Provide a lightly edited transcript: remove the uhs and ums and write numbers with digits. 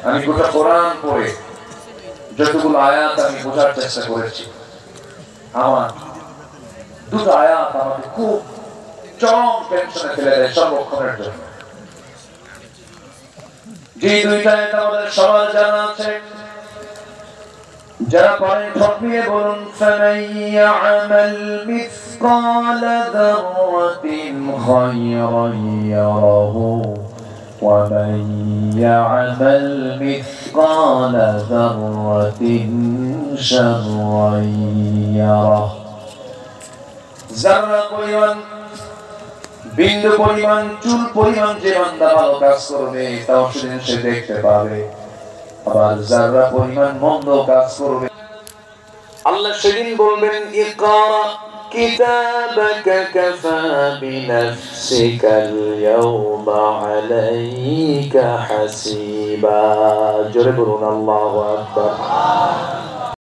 আমি গোটা কোরআন পড়ে যতগুলো আয়াত আমি বোঝার চেষ্টা করেছি, আমার দুটো আয়াত আমাকে খুব চরম টেনশনে ফেলে দেয় সর্বক্ষণের জন্য। যে দুইটা আয়াত আমাদের সবার জানা আছে, যারা পড়ে ঠকিয়ে বলুন, ফামান ইয়া'মাল মিসকালা যাররাতিন খায়রান ইয়ারাহু ওয়া মান ইয়া'মাল মিসকালা যাররাতিন শাররান ইয়ারাহু। যাররা পরিমাণ, বিন্দু পরিমাণ, চুল পরিমাণ যে বান্দা ভালো কাজ করবে তাও সেদিন সে দেখতে পাবে, আবার যাররা পরিমাণ মন্দ কাজ করবে আল্লাহ সেদিন বলবেন, ইকরা কিতাবাকা কাফা বিনাফসিকাল ইয়াওমা আলাইকা হাসিবা। জোরে বলুন আল্লাহু আকবার।